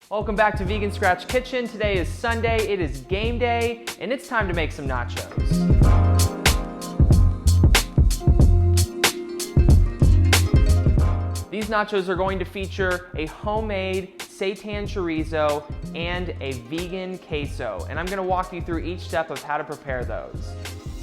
Welcome back to Vegan Scratch Kitchen. Today is Sunday, it is game day, and it's time to make some nachos. These nachos are going to feature a homemade Seitan chorizo and a vegan queso, and I'm going to walk you through each step of how to prepare those.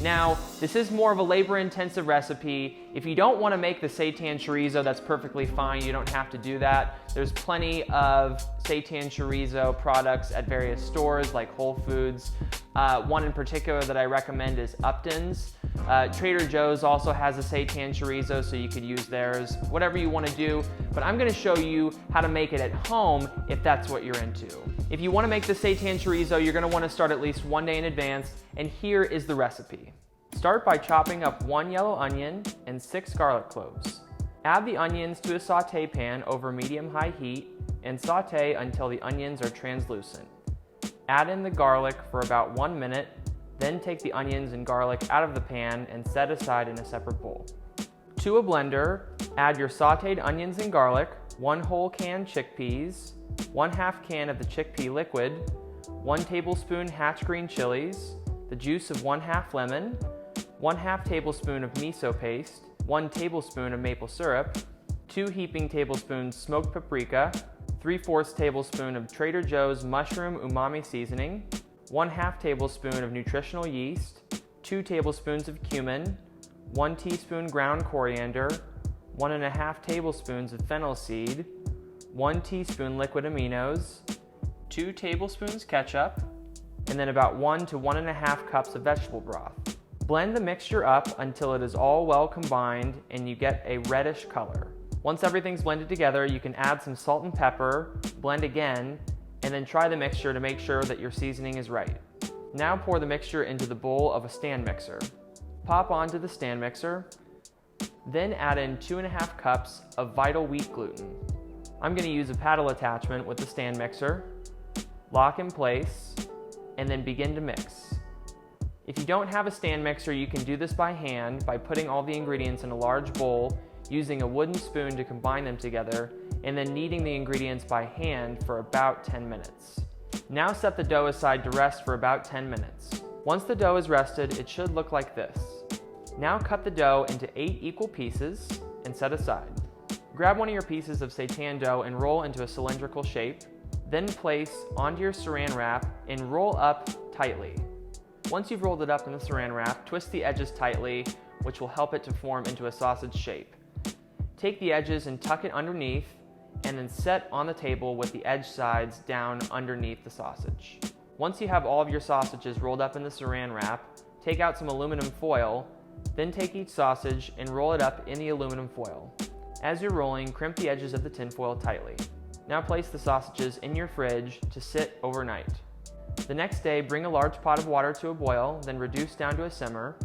Now, this is more of a labor-intensive recipe. If you don't want to make the Seitan chorizo, that's perfectly fine. You don't have to do that. There's plenty of Seitan chorizo products at various stores like Whole Foods. One in particular that I recommend is Upton's. Trader Joe's also has a Seitan chorizo, so you could use theirs, whatever you want to do. But I'm going to show you how to make it at home if that's what you're into. If you want to make the Seitan chorizo, you're going to want to start at least one day in advance, and here is the recipe. Start by chopping up 1 yellow onion and 6 garlic cloves. Add the onions to a saute pan over medium-high heat and saute until the onions are translucent. Add in the garlic for about 1 minute, then take the onions and garlic out of the pan and set aside in a separate bowl. To a blender, add your sauteed onions and garlic, 1 whole can chickpeas, 1/2 can of the chickpea liquid, 1 tablespoon hatch green chilies, the juice of 1/2 lemon, 1/2 tablespoon of miso paste, 1 tablespoon of maple syrup, 2 heaping tablespoons smoked paprika, 3/4 tablespoon of Trader Joe's mushroom umami seasoning, 1/2 tablespoon of nutritional yeast, 2 tablespoons of cumin, 1 teaspoon ground coriander, 1.5 tablespoons of fennel seed, 1 teaspoon liquid aminos, 2 tablespoons ketchup, and then about 1 to 1.5 cups of vegetable broth. Blend the mixture up until it is all well combined and you get a reddish color. Once everything's blended together, you can add some salt and pepper, blend again, and then try the mixture to make sure that your seasoning is right. Now pour the mixture into the bowl of a stand mixer. Pop onto the stand mixer, then add in 2.5 cups of vital wheat gluten. I'm going to use a paddle attachment with the stand mixer, lock in place, and then begin to mix. If you don't have a stand mixer, you can do this by hand by putting all the ingredients in a large bowl, using a wooden spoon to combine them together, and then kneading the ingredients by hand for about 10 minutes. Now set the dough aside to rest for about 10 minutes. Once the dough is rested, it should look like this. Now cut the dough into 8 equal pieces and set aside. Grab one of your pieces of Seitan dough and roll into a cylindrical shape, then place onto your saran wrap and roll up tightly. Once you've rolled it up in the saran wrap, twist the edges tightly, which will help it to form into a sausage shape. Take the edges and tuck it underneath, and then set on the table with the edge sides down underneath the sausage. Once you have all of your sausages rolled up in the saran wrap, take out some aluminum foil, then take each sausage and roll it up in the aluminum foil. As you're rolling, crimp the edges of the tinfoil tightly. Now place the sausages in your fridge to sit overnight. The next day, bring a large pot of water to a boil, then reduce down to a simmer.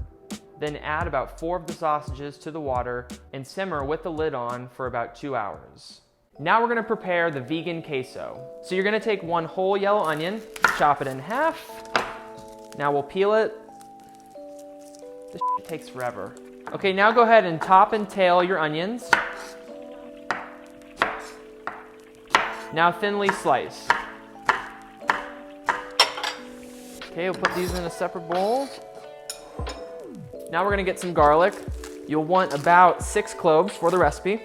Then add about 4 of the sausages to the water and simmer with the lid on for about 2 hours. Now we're going to prepare the vegan queso. So you're going to take 1 whole yellow onion, chop it in half. Now we'll peel it. This shit takes forever. Okay, now go ahead and top and tail your onions. Now thinly slice. Okay, we'll put these in a separate bowl. Now we're gonna get some garlic. You'll want about 6 cloves for the recipe.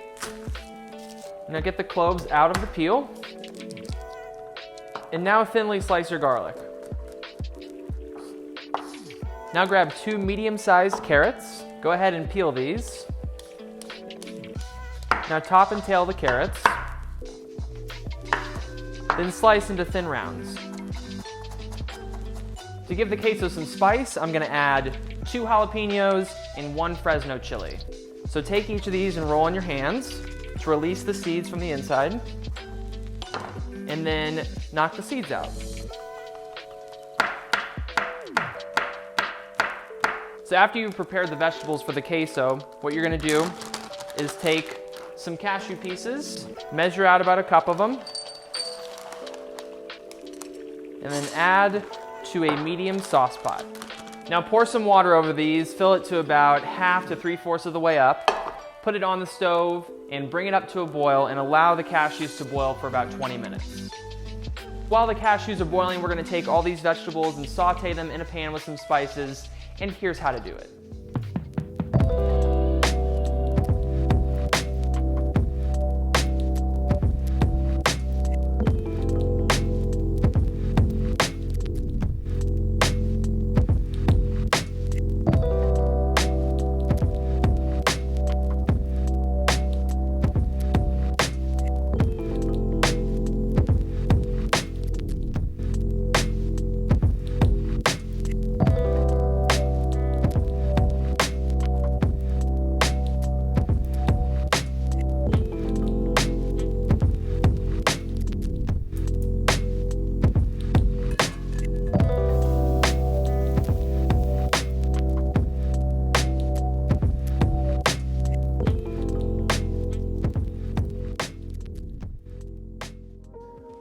Now get the cloves out of the peel. And now thinly slice your garlic. Now grab 2 medium-sized carrots. Go ahead and peel these. Now top and tail the carrots. Then slice into thin rounds. To give the queso some spice, I'm gonna add 2 jalapeños and 1 Fresno chili. So take each of these and roll in your hands to release the seeds from the inside, and then knock the seeds out. So after you've prepared the vegetables for the queso, what you're gonna do is take some cashew pieces, measure out about a cup of them, and then add to a medium sauce pot. Now pour some water over these, fill it to about 1/2 to 3/4 of the way up, put it on the stove, and bring it up to a boil and allow the cashews to boil for about 20 minutes. While the cashews are boiling, we're gonna take all these vegetables and saute them in a pan with some spices, and here's how to do it.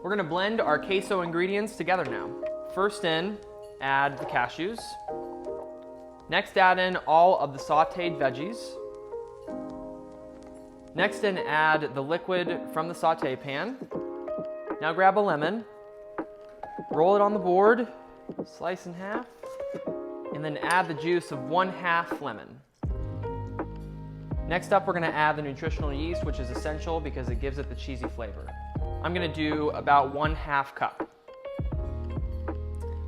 We're gonna blend our queso ingredients together now. First in, add the cashews. Next, add in all of the sauteed veggies. Next in, add the liquid from the saute pan. Now grab a lemon, roll it on the board, slice in half, and then add the juice of 1/2 lemon. Next up, we're gonna add the nutritional yeast, which is essential because it gives it the cheesy flavor. I'm gonna do about 1/2 cup.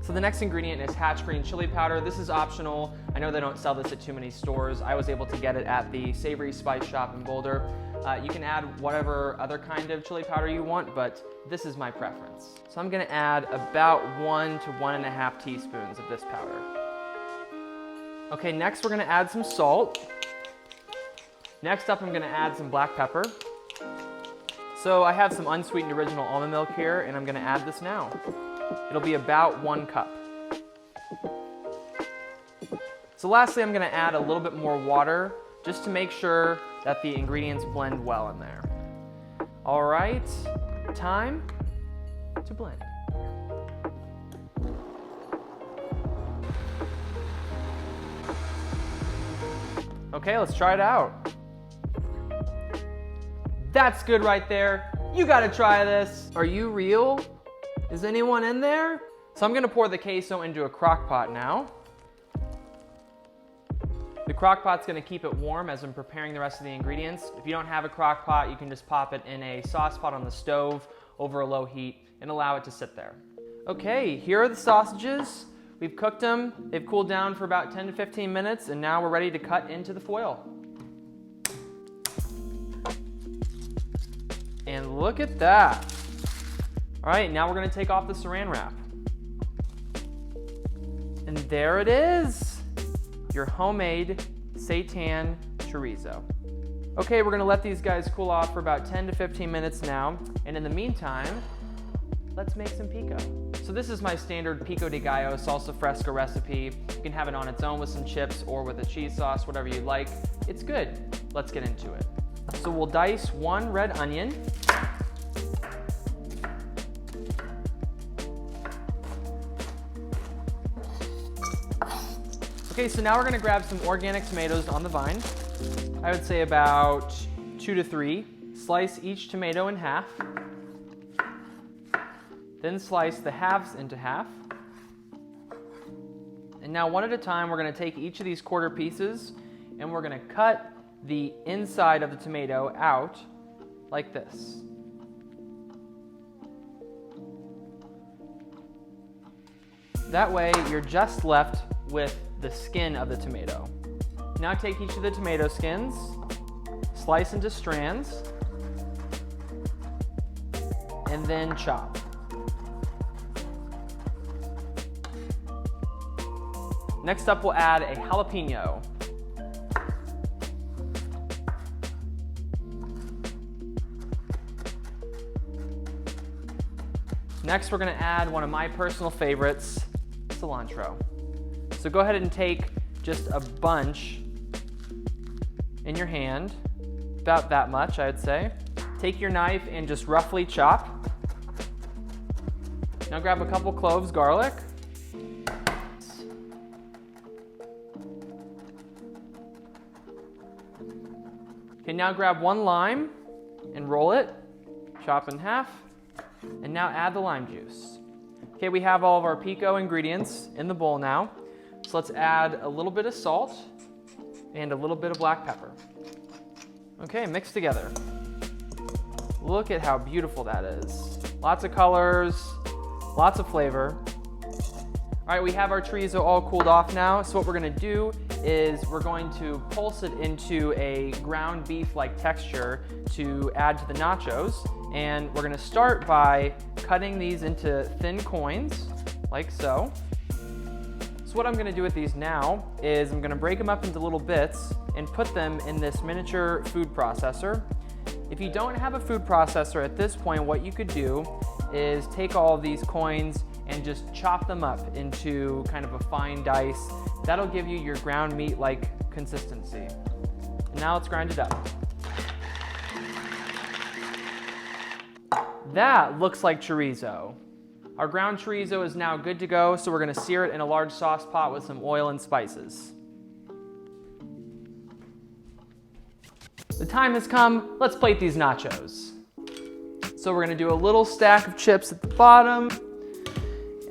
So the next ingredient is hatch green chili powder. This is optional. I know they don't sell this at too many stores. I was able to get it at the Savory Spice Shop in Boulder. You can add whatever other kind of chili powder you want, but this is my preference. So I'm gonna add about 1 to 1.5 teaspoons of this powder. Okay, next we're gonna add some salt. Next up, I'm gonna add some black pepper. So I have some unsweetened original almond milk here, and I'm gonna add this now. It'll be about 1 cup. So lastly, I'm gonna add a little bit more water just to make sure that the ingredients blend well in there. All right, time to blend. Okay, let's try it out. That's good right there. You gotta try this. Are you real? Is anyone in there? So I'm gonna pour the queso into a crock pot now. The crock pot's gonna keep it warm as I'm preparing the rest of the ingredients. If you don't have a crock pot, you can just pop it in a sauce pot on the stove over a low heat and allow it to sit there. Okay, here are the sausages. We've cooked them. They've cooled down for about 10 to 15 minutes, and now we're ready to cut into the foil. And look at that. All right, now we're gonna take off the saran wrap. And there it is, your homemade Seitan chorizo. Okay, we're gonna let these guys cool off for about 10 to 15 minutes now. And in the meantime, let's make some pico. So this is my standard pico de gallo salsa fresca recipe. You can have it on its own with some chips or with a cheese sauce, whatever you like. It's good. Let's get into it. So we'll dice 1 red onion. Okay, so now we're gonna grab some organic tomatoes on the vine. I would say about 2 to 3. Slice each tomato in half. Then slice the halves into half. And now one at a time, we're gonna take each of these quarter pieces and we're gonna cut the inside of the tomato out like this. That way, you're just left with the skin of the tomato. Now take each of the tomato skins, slice into strands, and then chop. Next up, we'll add a jalapeno. Next, we're gonna add one of my personal favorites, cilantro. So go ahead and take just a bunch in your hand, about that much, I would say. Take your knife and just roughly chop. Now grab a couple cloves garlic. Okay, now grab 1 lime and roll it, chop in half. And now add the lime juice. Okay, we have all of our pico ingredients in the bowl now. So let's add a little bit of salt and a little bit of black pepper. Okay, mix together. Look at how beautiful that is. Lots of colors, lots of flavor. All right, we have our chorizo all cooled off now. So what we're gonna do is we're going to pulse it into a ground beef-like texture to add to the nachos. And we're gonna start by cutting these into thin coins, like so. So what I'm gonna do with these now is I'm gonna break them up into little bits and put them in this miniature food processor. If you don't have a food processor at this point, what you could do is take all of these coins and just chop them up into kind of a fine dice. That'll give you your ground meat-like consistency. And now let's grind it up. That looks like chorizo. Our ground chorizo is now good to go, so we're gonna sear it in a large sauce pot with some oil and spices. The time has come, let's plate these nachos. So we're gonna do a little stack of chips at the bottom,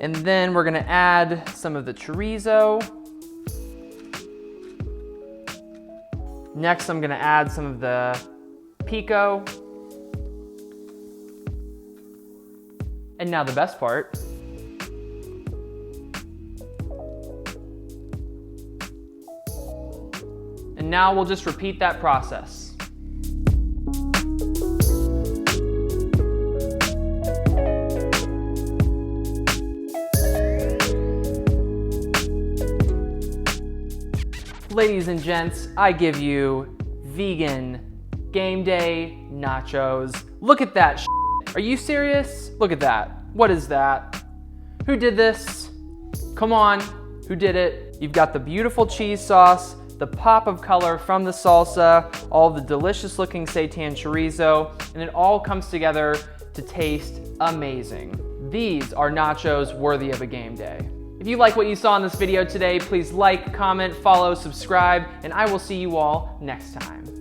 and then we're gonna add some of the chorizo. Next, I'm gonna add some of the pico. And now the best part. And now we'll just repeat that process. Ladies and gents, I give you vegan Gameday nachos. Look at that shit. Are you serious? Look at that. What is that? Who did this? Come on, who did it? You've got the beautiful cheese sauce, the pop of color from the salsa, all the delicious looking seitan chorizo, and it all comes together to taste amazing. These are nachos worthy of a game day. If you like what you saw in this video today, please like, comment, follow, subscribe, and I will see you all next time.